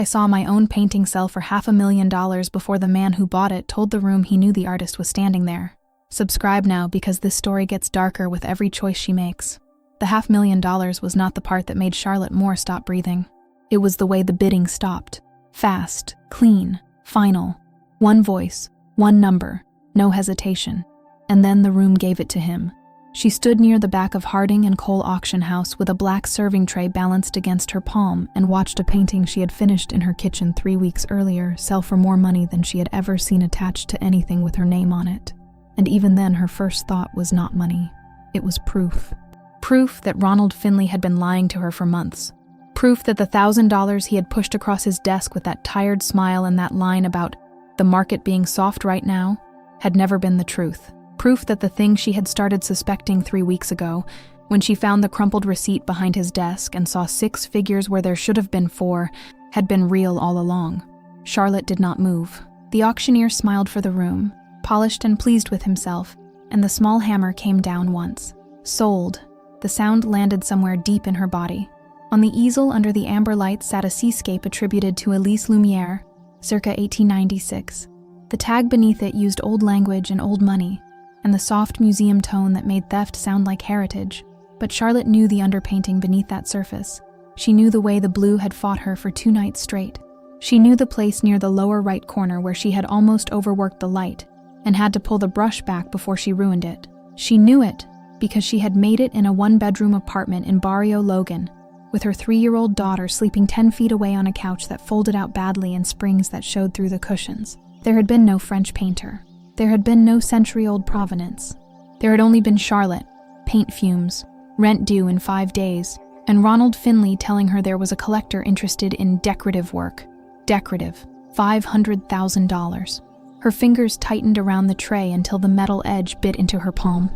I saw my own painting sell for $500,000 before the man who bought it told the room he knew the artist was standing there. Subscribe now because this story gets darker with every choice she makes. The $500,000 was not the part that made Charlotte Moore stop breathing. It was the way the bidding stopped. Fast, clean, final. One voice, one number, no hesitation. And then the room gave it to him. She stood near the back of Harding and Cole auction house with a black serving tray balanced against her palm and watched a painting she had finished in her kitchen 3 weeks earlier sell for more money than she had ever seen attached to anything with her name on it. And even then her first thought was not money. It was proof. Proof that Ronald Finley had been lying to her for months. Proof that the $1,000 he had pushed across his desk with that tired smile and that line about the market being soft right now had never been the truth. Proof that the thing she had started suspecting 3 weeks ago, when she found the crumpled receipt behind his desk and saw 6 figures where there should have been 4, had been real all along. Charlotte did not move. The auctioneer smiled for the room, polished and pleased with himself, and the small hammer came down once. Sold. The sound landed somewhere deep in her body. On the easel under the amber light sat a seascape attributed to Elise Lumiere, circa 1896. The tag beneath it used old language and old money, and the soft museum tone that made theft sound like heritage. But Charlotte knew the underpainting beneath that surface. She knew the way the blue had fought her for 2 nights straight. She knew the place near the lower right corner where she had almost overworked the light and had to pull the brush back before she ruined it. She knew it because she had made it in a 1-bedroom apartment in Barrio Logan, with her 3-year-old daughter sleeping 10 feet away on a couch that folded out badly and springs that showed through the cushions. There had been no French painter. There had been no century-old Provenance. There had only been Charlotte, paint fumes, rent due in 5 days, and Ronald Finley telling her there was a collector interested in decorative work. Decorative. $500,000. Her fingers tightened around the tray until the metal edge bit into her palm.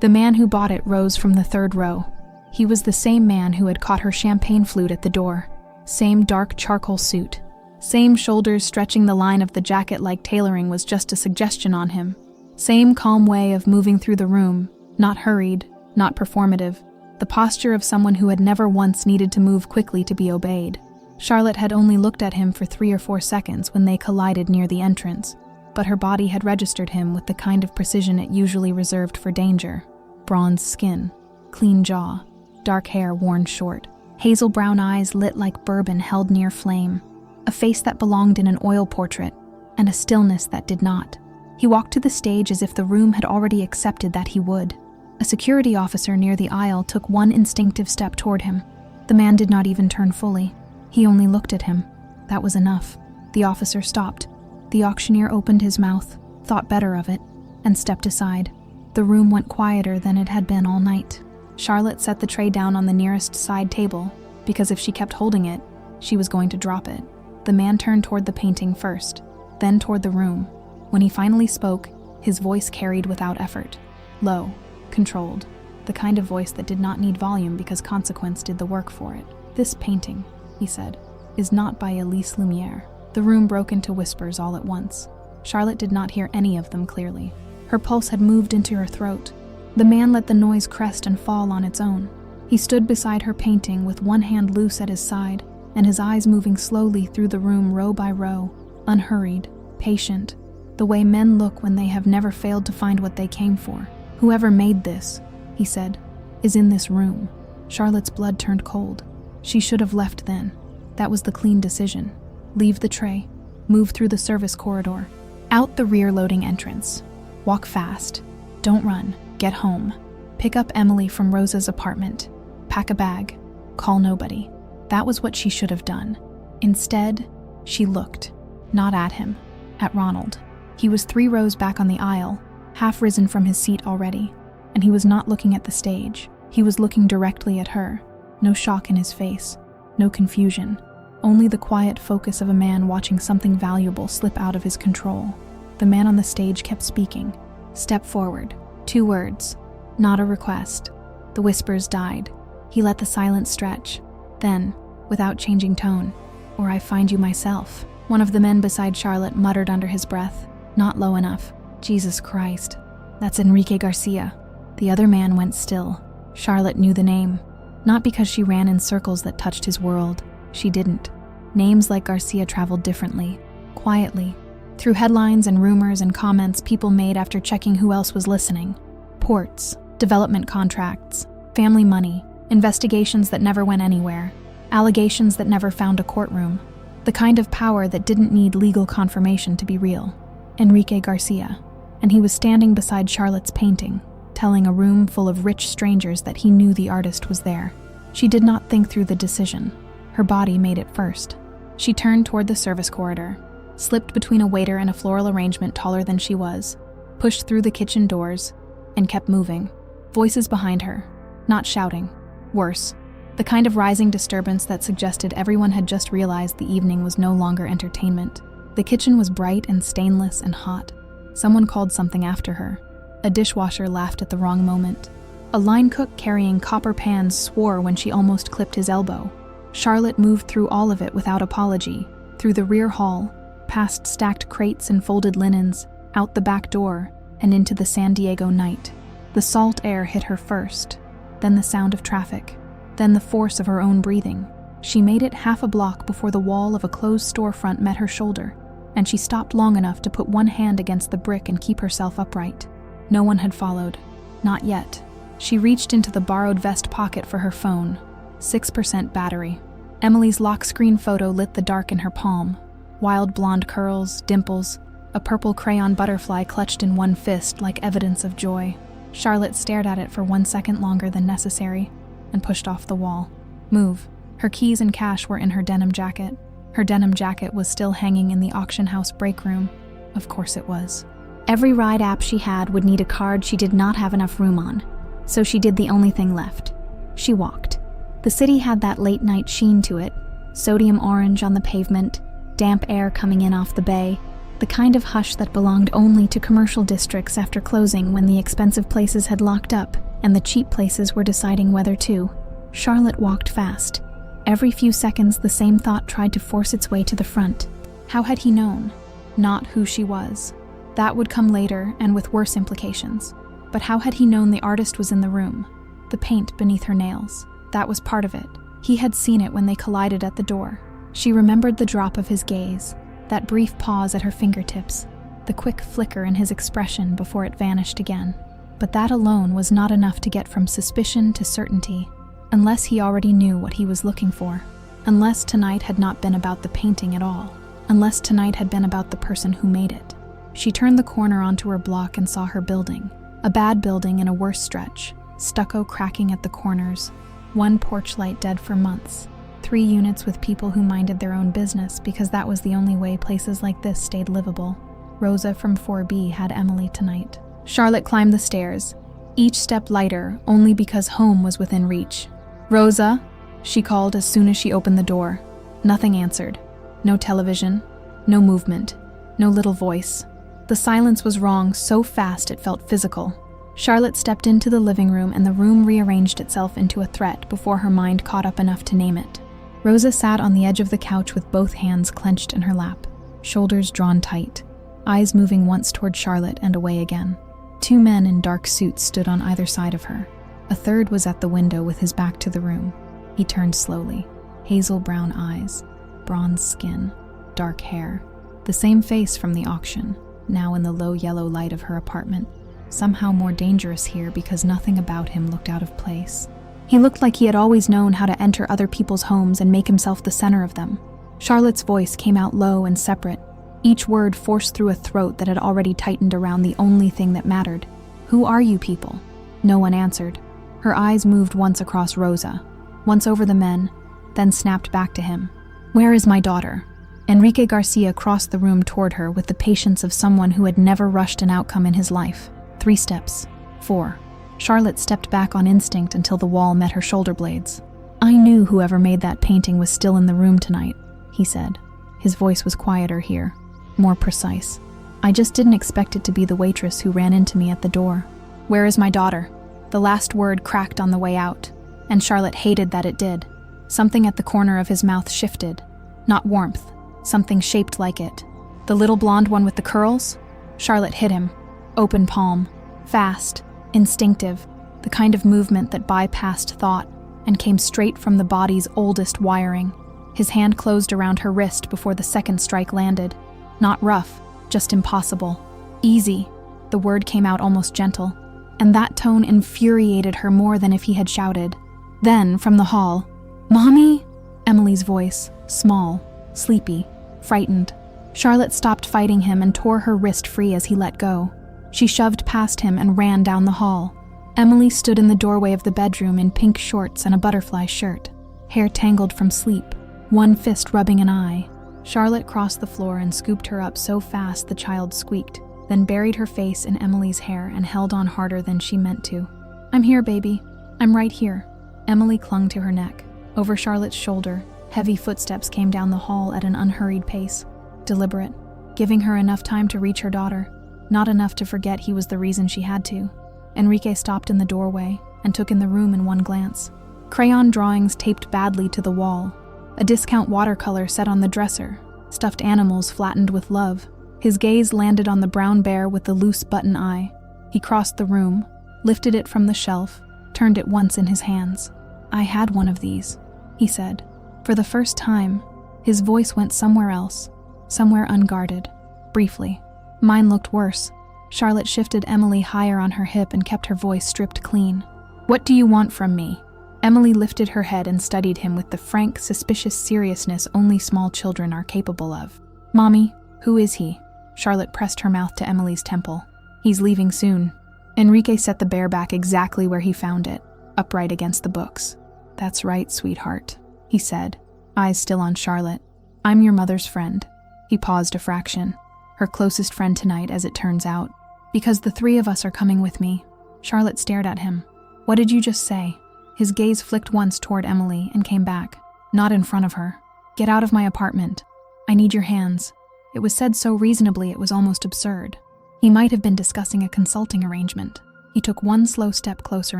The man who bought it rose from the 3rd row. He was the same man who had caught her champagne flute at the door. Same dark charcoal suit. Same shoulders stretching the line of the jacket like tailoring was just a suggestion on him. Same calm way of moving through the room, not hurried, not performative. The posture of someone who had never once needed to move quickly to be obeyed. Charlotte had only looked at him for 3 or 4 seconds when they collided near the entrance, but her body had registered him with the kind of precision it usually reserved for danger. Bronze skin, clean jaw, dark hair worn short, hazel brown eyes lit like bourbon held near flame. A face that belonged in an oil portrait, and a stillness that did not. He walked to the stage as if the room had already accepted that he would. A security officer near the aisle took one instinctive step toward him. The man did not even turn fully. He only looked at him. That was enough. The officer stopped. The auctioneer opened his mouth, thought better of it, and stepped aside. The room went quieter than it had been all night. Charlotte set the tray down on the nearest side table, because if she kept holding it, she was going to drop it. The man turned toward the painting first, then toward the room. When he finally spoke, his voice carried without effort. Low, controlled, the kind of voice that did not need volume because consequence did the work for it. "This painting," he said, "is not by Elise Lumiere." The room broke into whispers all at once. Charlotte did not hear any of them clearly. Her pulse had moved into her throat. The man let the noise crest and fall on its own. He stood beside her painting with one hand loose at his side, and his eyes moving slowly through the room row by row, unhurried, patient, the way men look when they have never failed to find what they came for. "Whoever made this," he said, "is in this room." Charlotte's blood turned cold. She should have left then. That was the clean decision. Leave the tray, move through the service corridor, out the rear loading entrance. Walk fast. Don't run. Get home. Pick up Emily from Rosa's apartment. Pack a bag. Call nobody. That was what she should have done. Instead, she looked, not at him, at Ronald. He was 3 rows back on the aisle, half risen from his seat already, and he was not looking at the stage. He was looking directly at her. No shock in his face, no confusion, only the quiet focus of a man watching something valuable slip out of his control. The man on the stage kept speaking. "Step forward." 2 words, not a request. The whispers died. He let the silence stretch. Then, without changing tone, "Or I find you myself." One of the men beside Charlotte muttered under his breath, not low enough, "Jesus Christ, that's Enrique Garcia." The other man went still. Charlotte knew the name, not because she ran in circles that touched his world. She didn't. Names like Garcia traveled differently, quietly, through headlines and rumors and comments people made after checking who else was listening. Ports, development contracts, family money, investigations that never went anywhere, allegations that never found a courtroom. The kind of power that didn't need legal confirmation to be real. Enrique Garcia. And he was standing beside Charlotte's painting, telling a room full of rich strangers that he knew the artist was there. She did not think through the decision. Her body made it first. She turned toward the service corridor, slipped between a waiter and a floral arrangement taller than she was, pushed through the kitchen doors, and kept moving. Voices behind her, not shouting. Worse, the kind of rising disturbance that suggested everyone had just realized the evening was no longer entertainment. The kitchen was bright and stainless and hot. Someone called something after her. A dishwasher laughed at the wrong moment. A line cook carrying copper pans swore when she almost clipped his elbow. Charlotte moved through all of it without apology, through the rear hall, past stacked crates and folded linens, out the back door, and into the San Diego night. The salt air hit her first, then the sound of traffic, then the force of her own breathing. She made it half a block before the wall of a closed storefront met her shoulder, and she stopped long enough to put one hand against the brick and keep herself upright. No one had followed. Not yet. She reached into the borrowed vest pocket for her phone. 6% battery. Emily's lock screen photo lit the dark in her palm. Wild blonde curls, dimples, a purple crayon butterfly clutched in one fist like evidence of joy. Charlotte stared at it for 1 second longer than necessary and pushed off the wall. Move. Her keys and cash were in her denim jacket. Her denim jacket was still hanging in the auction house break room. Of course it was. Every ride app she had would need a card she did not have enough room on, so she did the only thing left. She walked. The city had that late-night sheen to it, sodium orange on the pavement, damp air coming in off the bay, the kind of hush that belonged only to commercial districts after closing when the expensive places had locked up and the cheap places were deciding whether to. Charlotte walked fast. Every few seconds the same thought tried to force its way to the front. How had he known? Not who she was. That would come later and with worse implications. But how had he known the artist was in the room? The paint beneath her nails. That was part of it. He had seen it when they collided at the door. She remembered the drop of his gaze, that brief pause at her fingertips, the quick flicker in his expression before it vanished again. But that alone was not enough to get from suspicion to certainty, unless he already knew what he was looking for. Unless tonight had not been about the painting at all. Unless tonight had been about the person who made it. She turned the corner onto her block and saw her building. A bad building in a worse stretch, stucco cracking at the corners, one porch light dead for months, 3 units with people who minded their own business because that was the only way places like this stayed livable. Rosa from 4B had Emily tonight. Charlotte climbed the stairs, each step lighter only because home was within reach. "Rosa," she called as soon as she opened the door. Nothing answered. No television, no movement, no little voice. The silence was wrong so fast it felt physical. Charlotte stepped into the living room and the room rearranged itself into a threat before her mind caught up enough to name it. Rosa sat on the edge of the couch with both hands clenched in her lap, shoulders drawn tight, eyes moving once toward Charlotte and away again. 2 men in dark suits stood on either side of her. A third was at the window with his back to the room. He turned slowly. Hazel brown eyes, bronze skin, dark hair. The same face from the auction, now in the low yellow light of her apartment. Somehow more dangerous here because nothing about him looked out of place. He looked like he had always known how to enter other people's homes and make himself the center of them. Charlotte's voice came out low and separate, each word forced through a throat that had already tightened around the only thing that mattered. "Who are you people?" No one answered. Her eyes moved once across Rosa, once over the men, then snapped back to him. "Where is my daughter?" Enrique Garcia crossed the room toward her with the patience of someone who had never rushed an outcome in his life. 3 steps. 4. Charlotte stepped back on instinct until the wall met her shoulder blades. "I knew whoever made that painting was still in the room tonight," he said. His voice was quieter here, more precise. "I just didn't expect it to be the waitress who ran into me at the door." "Where is my daughter?" The last word cracked on the way out, and Charlotte hated that it did. Something at the corner of his mouth shifted. Not warmth, something shaped like it. "The little blonde one with the curls?" Charlotte hit him. Open palm. Fast, instinctive, the kind of movement that bypassed thought and came straight from the body's oldest wiring. His hand closed around her wrist before the second strike landed. Not rough, just impossible. Easy. The word came out almost gentle, and that tone infuriated her more than if he had shouted. Then, from the hall, "Mommy?" Emily's voice, small, sleepy, frightened. Charlotte stopped fighting him and tore her wrist free as he let go. She shoved past him and ran down the hall. Emily stood in the doorway of the bedroom in pink shorts and a butterfly shirt, hair tangled from sleep, one fist rubbing an eye. Charlotte crossed the floor and scooped her up so fast the child squeaked, then buried her face in Emily's hair and held on harder than she meant to. "I'm here, baby. I'm right here." Emily clung to her neck. Over Charlotte's shoulder, heavy footsteps came down the hall at an unhurried pace, deliberate, giving her enough time to reach her daughter, not enough to forget he was the reason she had to. Enrique stopped in the doorway and took in the room in one glance. Crayon drawings taped badly to the wall, a discount watercolor set on the dresser, stuffed animals flattened with love. His gaze landed on the brown bear with the loose button eye. He crossed the room, lifted it from the shelf, turned it once in his hands. "I had one of these," he said. For the first time, his voice went somewhere else, somewhere unguarded, briefly. "Mine looked worse." Charlotte shifted Emily higher on her hip and kept her voice stripped clean. "What do you want from me?" Emily lifted her head and studied him with the frank, suspicious seriousness only small children are capable of. "Mommy, who is he?" Charlotte pressed her mouth to Emily's temple. "He's leaving soon." Enrique set the bear back exactly where he found it, upright against the books. "That's right, sweetheart," he said, eyes still on Charlotte. "I'm your mother's friend." He paused a fraction. "Her closest friend tonight, as it turns out. Because the three of us are coming with me." Charlotte stared at him. "What did you just say?" His gaze flicked once toward Emily and came back, not in front of her. "Get out of my apartment. I need your hands." It was said so reasonably it was almost absurd. He might have been discussing a consulting arrangement. He took one slow step closer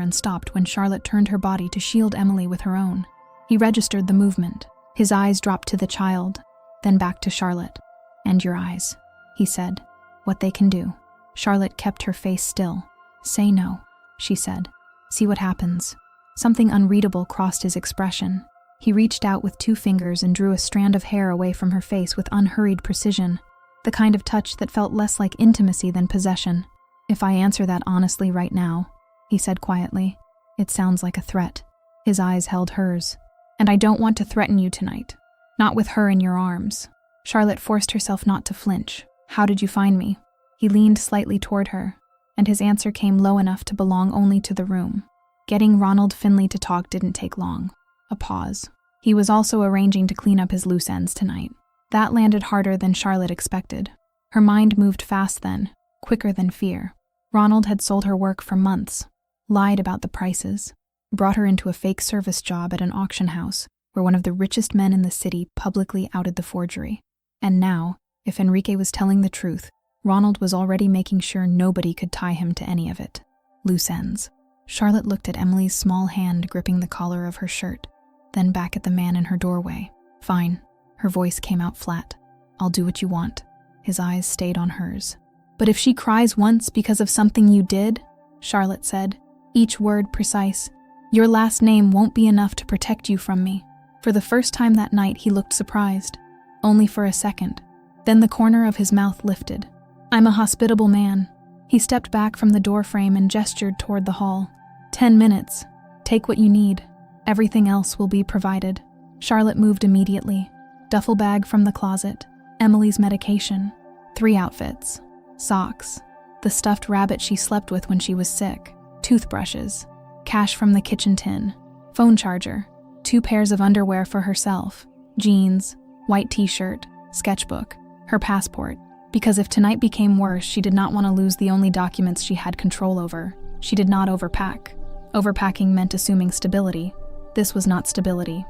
and stopped when Charlotte turned her body to shield Emily with her own. He registered the movement. His eyes dropped to the child, then back to Charlotte. "And your eyes," he said. "What they can do." Charlotte kept her face still. "Say no," she said. "See what happens." Something unreadable crossed his expression. He reached out with 2 fingers and drew a strand of hair away from her face with unhurried precision, the kind of touch that felt less like intimacy than possession. "If I answer that honestly right now," he said quietly, "it sounds like a threat." His eyes held hers. "And I don't want to threaten you tonight. Not with her in your arms." Charlotte forced herself not to flinch. "How did you find me?" He leaned slightly toward her, and his answer came low enough to belong only to the room. Getting Ronald Finley to talk didn't take long. A pause. He was also arranging to clean up his loose ends tonight. That landed harder than Charlotte expected. Her mind moved fast then, quicker than fear. Ronald had sold her work for months, lied about the prices, brought her into a fake service job at an auction house where one of the richest men in the city publicly outed the forgery. And now, if Enrique was telling the truth, Ronald was already making sure nobody could tie him to any of it. Loose ends. Charlotte looked at Emily's small hand gripping the collar of her shirt, then back at the man in her doorway. "Fine." Her voice came out flat. "I'll do what you want." His eyes stayed on hers. "But if she cries once because of something you did," Charlotte said, each word precise, "your last name won't be enough to protect you from me." For the first time that night he looked surprised. Only for a second. Then the corner of his mouth lifted. "I'm a hospitable man." He stepped back from the doorframe and gestured toward the hall. 10 minutes. Take what you need. Everything else will be provided." Charlotte moved immediately. Duffel bag from the closet. Emily's medication. 3 outfits. Socks. The stuffed rabbit she slept with when she was sick. Toothbrushes. Cash from the kitchen tin. Phone charger. 2 pairs of underwear for herself. Jeans. White t-shirt. Sketchbook. Her passport. Because if tonight became worse, she did not want to lose the only documents she had control over. She did not overpack. Overpacking meant assuming stability. This was not stability.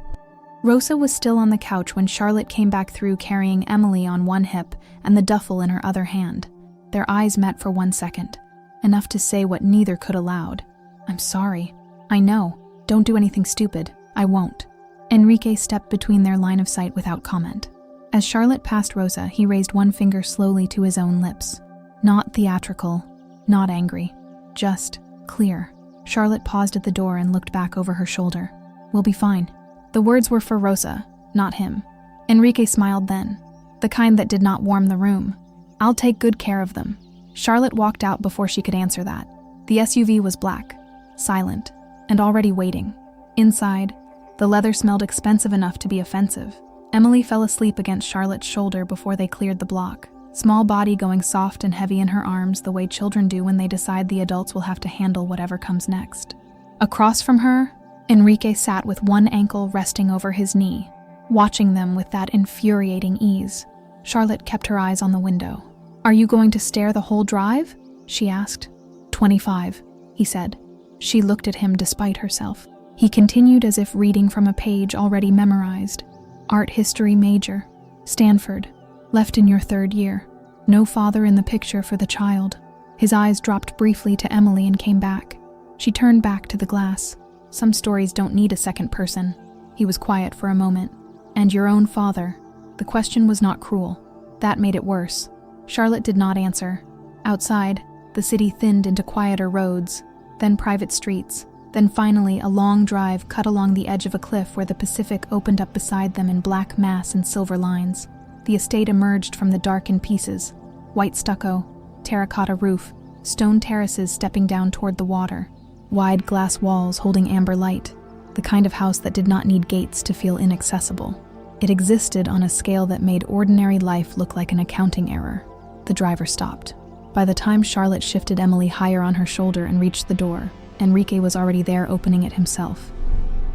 Rosa was still on the couch when Charlotte came back through carrying Emily on one hip and the duffel in her other hand. Their eyes met for 1 second, enough to say what neither could aloud. "I'm sorry." "I know. Don't do anything stupid." "I won't." Enrique stepped between their line of sight without comment. As Charlotte passed Rosa, he raised one finger slowly to his own lips. Not theatrical, not angry, just clear. Charlotte paused at the door and looked back over her shoulder. "We'll be fine." The words were for Rosa, not him. Enrique smiled then, the kind that did not warm the room. I'll take good care of them. Charlotte walked out before she could answer that. The SUV was black, silent, and already waiting. Inside, the leather smelled expensive enough to be offensive. Emily fell asleep against Charlotte's shoulder before they cleared the block, small body going soft and heavy in her arms the way children do when they decide the adults will have to handle whatever comes next. Across from her, Enrique sat with one ankle resting over his knee, watching them with that infuriating ease. Charlotte kept her eyes on the window. "Are you going to stare the whole drive?" she asked. 25, he said. She looked at him despite herself. He continued as if reading from a page already memorized. Art history major, Stanford, left in your 3rd year. No father in the picture for the child. His eyes dropped briefly to Emily and came back. She turned back to the glass. Some stories don't need a second person. He was quiet for a moment. And your own father. The question was not cruel. That made it worse. Charlotte did not answer. Outside, the city thinned into quieter roads, then private streets, then finally a long drive cut along the edge of a cliff where the Pacific opened up beside them in black mass and silver lines. The estate emerged from the dark in pieces. White stucco, terracotta roof, stone terraces stepping down toward the water. Wide glass walls holding amber light, the kind of house that did not need gates to feel inaccessible. It existed on a scale that made ordinary life look like an accounting error. The driver stopped. By the time Charlotte shifted Emily higher on her shoulder and reached the door, Enrique was already there opening it himself.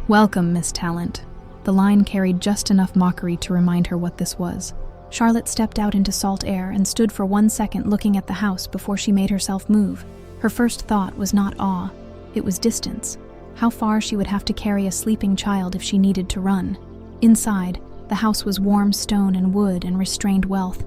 "Welcome, Miss Talent." The line carried just enough mockery to remind her what this was. Charlotte stepped out into salt air and stood for 1 second looking at the house before she made herself move. Her first thought was not awe, it was distance. How far she would have to carry a sleeping child if she needed to run. Inside, the house was warm stone and wood and restrained wealth.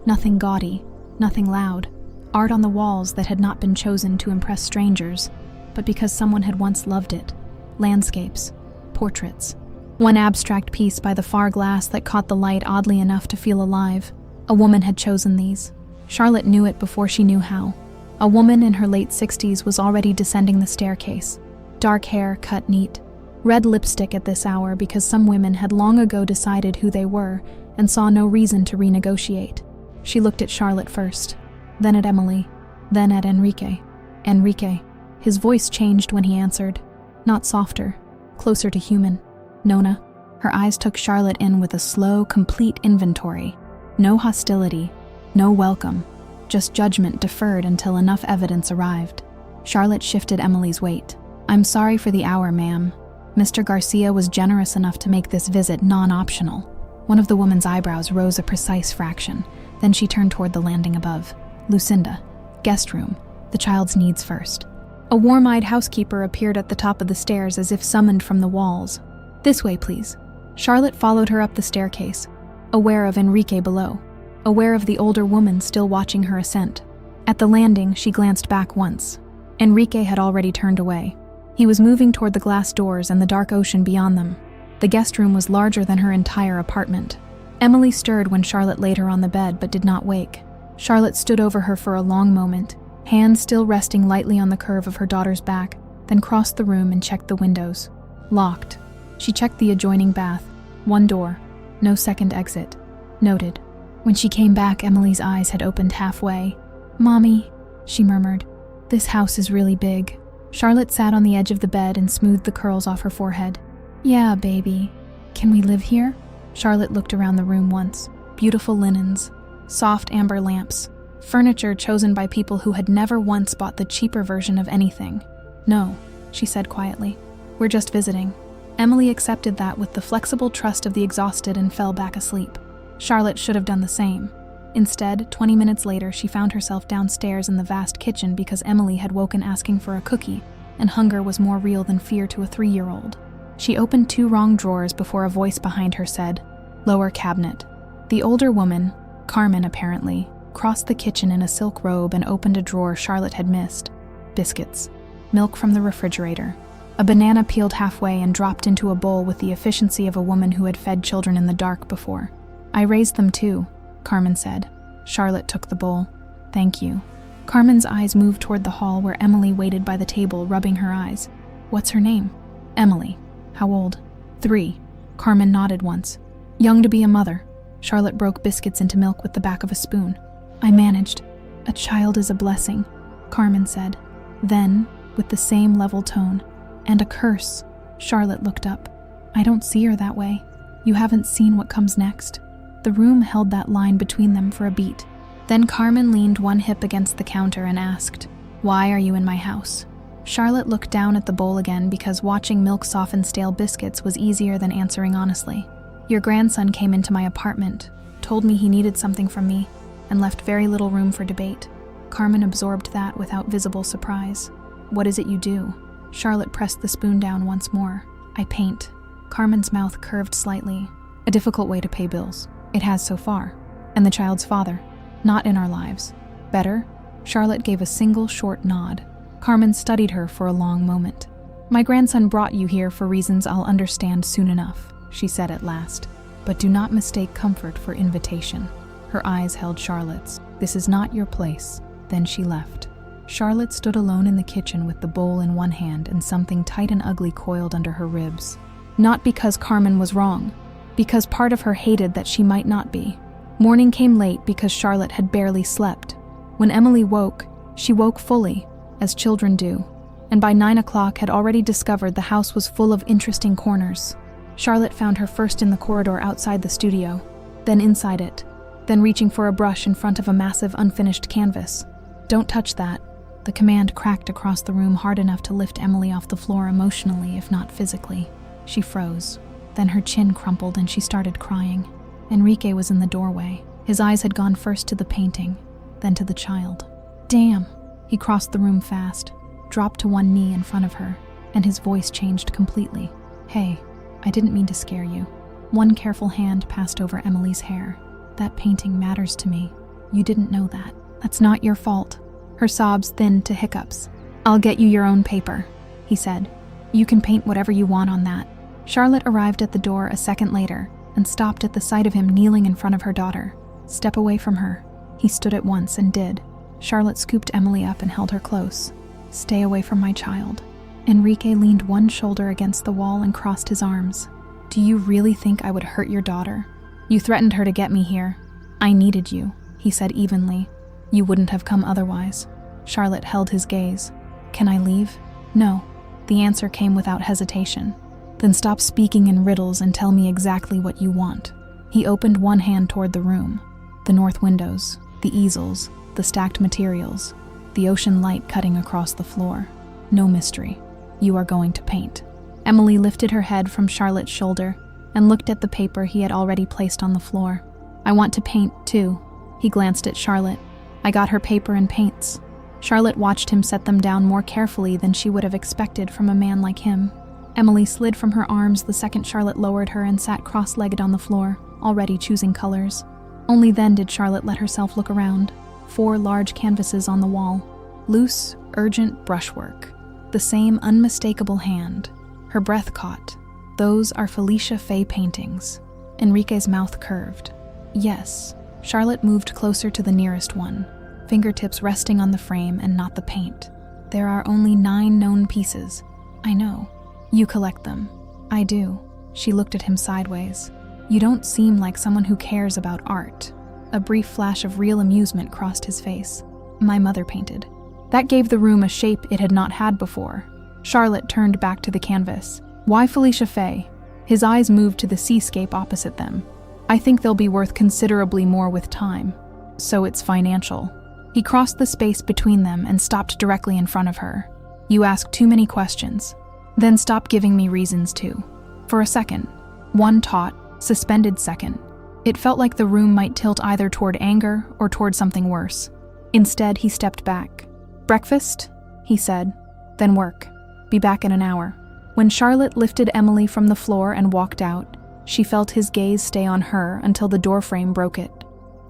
Nothing gaudy, nothing loud. Art on the walls that had not been chosen to impress strangers, but because someone had once loved it. Landscapes, portraits. One abstract piece by the far glass that caught the light oddly enough to feel alive. A woman had chosen these. Charlotte knew it before she knew how. A woman in her late 60s was already descending the staircase. Dark hair cut neat. Red lipstick at this hour because some women had long ago decided who they were and saw no reason to renegotiate. She looked at Charlotte first, then at Emily, then at Enrique. Enrique. His voice changed when he answered. Not softer, closer to human. Nona. Her eyes took Charlotte in with a slow, complete inventory. No hostility, no welcome, just judgment deferred until enough evidence arrived. Charlotte shifted Emily's weight. "I'm sorry for the hour, ma'am. Mr. Garcia was generous enough to make this visit non-optional." One of the woman's eyebrows rose a precise fraction. Then she turned toward the landing above. Lucinda. Guest room. The child's needs first. A warm-eyed housekeeper appeared at the top of the stairs as if summoned from the walls. "This way, please." Charlotte followed her up the staircase, aware of Enrique below, aware of the older woman still watching her ascent. At the landing, she glanced back once. Enrique had already turned away. He was moving toward the glass doors and the dark ocean beyond them. The guest room was larger than her entire apartment. Emily stirred when Charlotte laid her on the bed but did not wake. Charlotte stood over her for a long moment, hands still resting lightly on the curve of her daughter's back, then crossed the room and checked the windows. Locked. She checked the adjoining bath. One door. No second exit. Noted. When she came back, Emily's eyes had opened halfway. "Mommy," she murmured, "this house is really big." Charlotte sat on the edge of the bed and smoothed the curls off her forehead. "Yeah, baby. Can we live here?" Charlotte looked around the room once. Beautiful linens, soft amber lamps, furniture chosen by people who had never once bought the cheaper version of anything. "No," she said quietly. "We're just visiting." Emily accepted that with the flexible trust of the exhausted and fell back asleep. Charlotte should have done the same. Instead, 20 minutes later, she found herself downstairs in the vast kitchen because Emily had woken asking for a cookie, and hunger was more real than fear to a 3-year-old. She opened 2 wrong drawers before a voice behind her said, "Lower cabinet." The older woman, Carmen apparently, crossed the kitchen in a silk robe and opened a drawer Charlotte had missed. Biscuits. Milk from the refrigerator. A banana peeled halfway and dropped into a bowl with the efficiency of a woman who had fed children in the dark before. "I raised them too," Carmen said. Charlotte took the bowl. "Thank you." Carmen's eyes moved toward the hall where Emily waited by the table, rubbing her eyes. "What's her name?" "Emily." "How old?" 3. Carmen nodded once. Young to be a mother, Charlotte broke biscuits into milk with the back of a spoon. I managed. A child is a blessing, Carmen said. Then, with the same level tone, and a curse, Charlotte looked up. I don't see her that way. You haven't seen what comes next. The room held that line between them for a beat. Then Carmen leaned one hip against the counter and asked, "Why are you in my house?" Charlotte looked down at the bowl again because watching milk soften stale biscuits was easier than answering honestly. Your grandson came into my apartment, told me he needed something from me, and left very little room for debate. Carmen absorbed that without visible surprise. What is it you do? Charlotte pressed the spoon down once more. I paint. Carmen's mouth curved slightly. A difficult way to pay bills. It has so far. And the child's father. Not in our lives. Better? Charlotte gave a single short nod. Carmen studied her for a long moment. My grandson brought you here for reasons I'll understand soon enough, she said at last. But do not mistake comfort for invitation. Her eyes held Charlotte's. This is not your place. Then she left. Charlotte stood alone in the kitchen with the bowl in one hand and something tight and ugly coiled under her ribs. Not because Carmen was wrong, because part of her hated that she might not be. Morning came late because Charlotte had barely slept. When Emily woke, she woke fully, as children do, and by 9 o'clock had already discovered the house was full of interesting corners. Charlotte found her first in the corridor outside the studio, then inside it, then reaching for a brush in front of a massive unfinished canvas. Don't touch that. The command cracked across the room hard enough to lift Emily off the floor emotionally, if not physically. She froze. Then her chin crumpled and she started crying. Enrique was in the doorway. His eyes had gone first to the painting, then to the child. Damn! He crossed the room fast, dropped to one knee in front of her, and his voice changed completely. Hey, I didn't mean to scare you. One careful hand passed over Emily's hair. That painting matters to me. You didn't know that. That's not your fault. Her sobs thinned to hiccups. I'll get you your own paper, he said. You can paint whatever you want on that. Charlotte arrived at the door a second later and stopped at the sight of him kneeling in front of her daughter. Step away from her. He stood at once and did. Charlotte scooped Emily up and held her close. Stay away from my child. Enrique leaned one shoulder against the wall and crossed his arms. Do you really think I would hurt your daughter? You threatened her to get me here. I needed you, he said evenly. You wouldn't have come otherwise. Charlotte held his gaze. Can I leave? No. The answer came without hesitation. Then stop speaking in riddles and tell me exactly what you want. He opened one hand toward the room. The north windows, the easels, the stacked materials, the ocean light cutting across the floor. No mystery. You are going to paint. Emily lifted her head from Charlotte's shoulder and looked at the paper he had already placed on the floor. I want to paint, too. He glanced at Charlotte. I got her paper and paints. Charlotte watched him set them down more carefully than she would have expected from a man like him. Emily slid from her arms the second Charlotte lowered her and sat cross-legged on the floor, already choosing colors. Only then did Charlotte let herself look around. 4 large canvases on the wall. Loose, urgent brushwork. The same unmistakable hand. Her breath caught. Those are Felicia Fay paintings. Enrique's mouth curved. Yes. Charlotte moved closer to the nearest one, fingertips resting on the frame and not the paint. There are only 9 known pieces. I know. You collect them. I do. She looked at him sideways. You don't seem like someone who cares about art. A brief flash of real amusement crossed his face. My mother painted. That gave the room a shape it had not had before. Charlotte turned back to the canvas. Why Felicia Fay? His eyes moved to the seascape opposite them. I think they'll be worth considerably more with time. So it's financial. He crossed the space between them and stopped directly in front of her. You ask too many questions. Then stop giving me reasons to. For a second. One taut, suspended second. It felt like the room might tilt either toward anger or toward something worse. Instead, he stepped back. Breakfast? He said. Then work. Be back in an hour. When Charlotte lifted Emily from the floor and walked out, she felt his gaze stay on her until the doorframe broke it.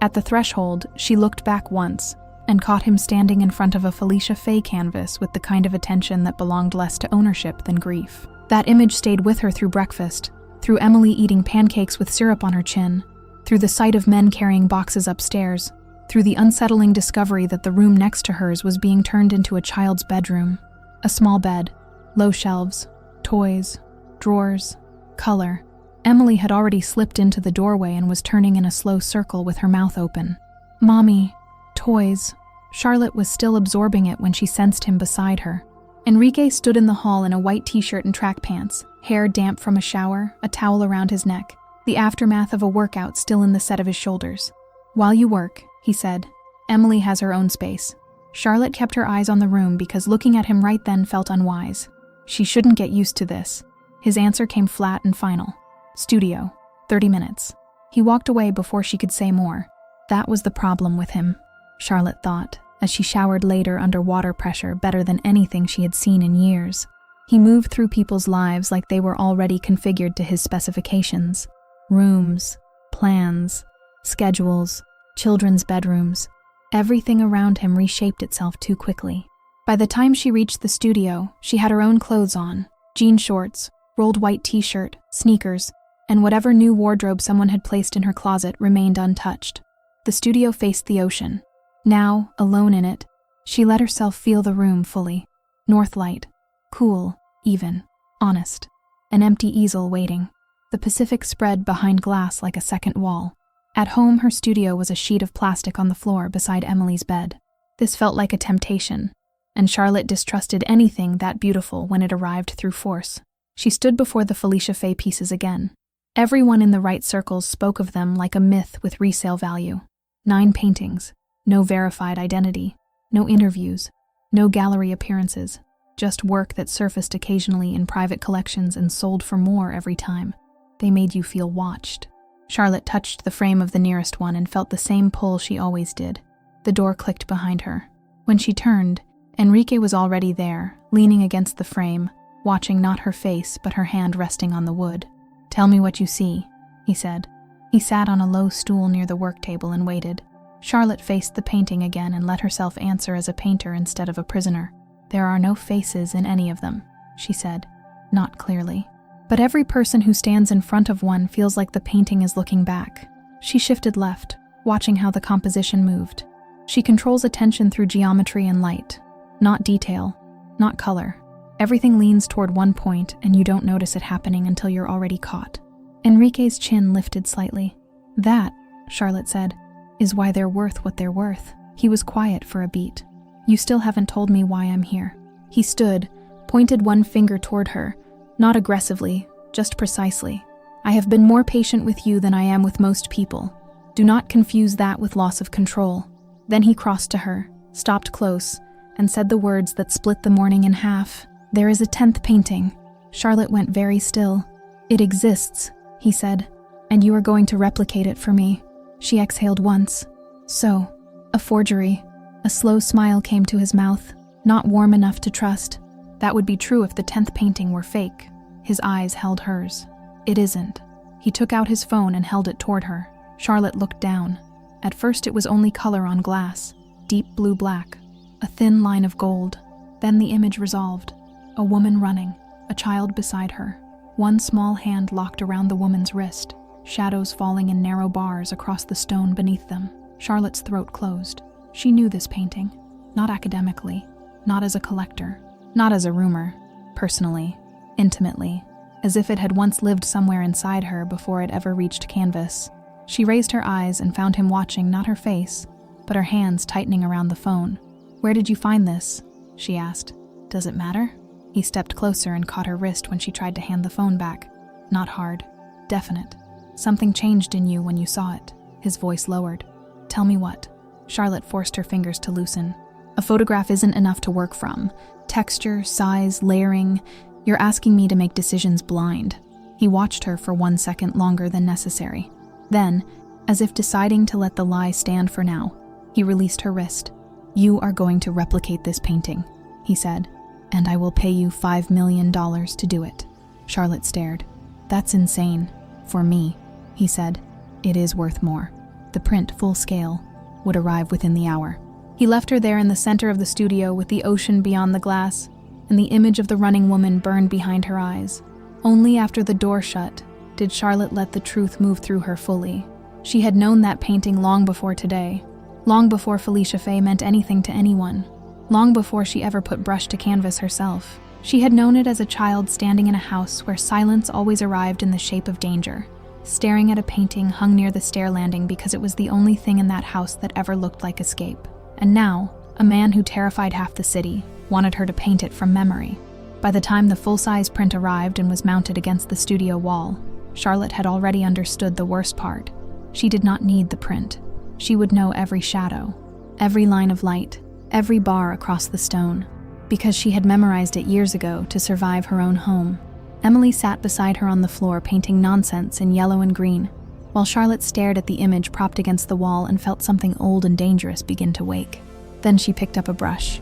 At the threshold, she looked back once and caught him standing in front of a Felicia Fay canvas with the kind of attention that belonged less to ownership than grief. That image stayed with her through breakfast, through Emily eating pancakes with syrup on her chin, through the sight of men carrying boxes upstairs, through the unsettling discovery that the room next to hers was being turned into a child's bedroom. A small bed, low shelves, toys, drawers, color. Emily had already slipped into the doorway and was turning in a slow circle with her mouth open. "Mommy, toys." Charlotte was still absorbing it when she sensed him beside her. Enrique stood in the hall in a white t-shirt and track pants, hair damp from a shower, a towel around his neck, the aftermath of a workout still in the set of his shoulders. "While you work," he said, "Emily has her own space." Charlotte kept her eyes on the room because looking at him right then felt unwise. She shouldn't get used to this. His answer came flat and final. "Studio, 30 minutes. He walked away before she could say more. That was the problem with him, Charlotte thought, as she showered later under water pressure better than anything she had seen in years. He moved through people's lives like they were already configured to his specifications. Rooms, plans, schedules, children's bedrooms. Everything around him reshaped itself too quickly. By the time she reached the studio, she had her own clothes on, jean shorts, rolled white t-shirt, sneakers, and whatever new wardrobe someone had placed in her closet remained untouched. The studio faced the ocean. Now, alone in it, she let herself feel the room fully. North light, cool, even, honest. An empty easel waiting. The Pacific spread behind glass like a second wall. At home, her studio was a sheet of plastic on the floor beside Emily's bed. This felt like a temptation, and Charlotte distrusted anything that beautiful when it arrived through force. She stood before the Felicia Fay pieces again. Everyone in the right circles spoke of them like a myth with resale value. 9 paintings, no verified identity, no interviews, no gallery appearances, just work that surfaced occasionally in private collections and sold for more every time. They made you feel watched. Charlotte touched the frame of the nearest one and felt the same pull she always did. The door clicked behind her. When she turned, Enrique was already there, leaning against the frame, watching not her face but her hand resting on the wood. "Tell me what you see," he said. He sat on a low stool near the work table and waited. Charlotte faced the painting again and let herself answer as a painter instead of a prisoner. "There are no faces in any of them," she said, not clearly. "But every person who stands in front of one feels like the painting is looking back." She shifted left, watching how the composition moved. She controls attention through geometry and light, not detail, not color. Everything leans toward one point and you don't notice it happening until you're already caught. Enrique's chin lifted slightly. "That," Charlotte said, "is why they're worth what they're worth." He was quiet for a beat. "You still haven't told me why I'm here." He stood, pointed one finger toward her, not aggressively, just precisely. "I have been more patient with you than I am with most people. Do not confuse that with loss of control." Then he crossed to her, stopped close, and said the words that split the morning in half. "There is a 10th painting." Charlotte went very still. "It exists," he said, "and you are going to replicate it for me." She exhaled once. "So, a forgery." A slow smile came to his mouth, not warm enough to trust. That would be true if the 10th painting were fake. His eyes held hers. "It isn't." He took out his phone and held it toward her. Charlotte looked down. At first it was only color on glass, deep blue-black, a thin line of gold. Then the image resolved. A woman running, a child beside her. One small hand locked around the woman's wrist, shadows falling in narrow bars across the stone beneath them. Charlotte's throat closed. She knew this painting, not academically, not as a collector, not as a rumor, personally, intimately, as if it had once lived somewhere inside her before it ever reached canvas. She raised her eyes and found him watching not her face, but her hands tightening around the phone. "Where did you find this?" she asked. "Does it matter?" He stepped closer and caught her wrist when she tried to hand the phone back. Not hard, definite. "Something changed in you when you saw it." His voice lowered. "Tell me what." Charlotte forced her fingers to loosen. "A photograph isn't enough to work from. Texture, size, layering. You're asking me to make decisions blind." He watched her for 1 second longer than necessary. Then, as if deciding to let the lie stand for now, he released her wrist. "You are going to replicate this painting," he said, "and I will pay you $5 million to do it." Charlotte stared. "That's insane. For me," he said. "It is worth more." The print, full scale, would arrive within the hour. He left her there in the center of the studio with the ocean beyond the glass, and the image of the running woman burned behind her eyes. Only after the door shut did Charlotte let the truth move through her fully. She had known that painting long before today, long before Felicia Fay meant anything to anyone, long before she ever put brush to canvas herself. She had known it as a child standing in a house where silence always arrived in the shape of danger, staring at a painting hung near the stair landing because it was the only thing in that house that ever looked like escape. And now, a man who terrified half the city wanted her to paint it from memory. By the time the full-size print arrived and was mounted against the studio wall, Charlotte had already understood the worst part. She did not need the print. She would know every shadow, every line of light, every bar across the stone, because she had memorized it years ago to survive her own home. Emily sat beside her on the floor painting nonsense in yellow and green, while Charlotte stared at the image propped against the wall and felt something old and dangerous begin to wake. Then she picked up a brush.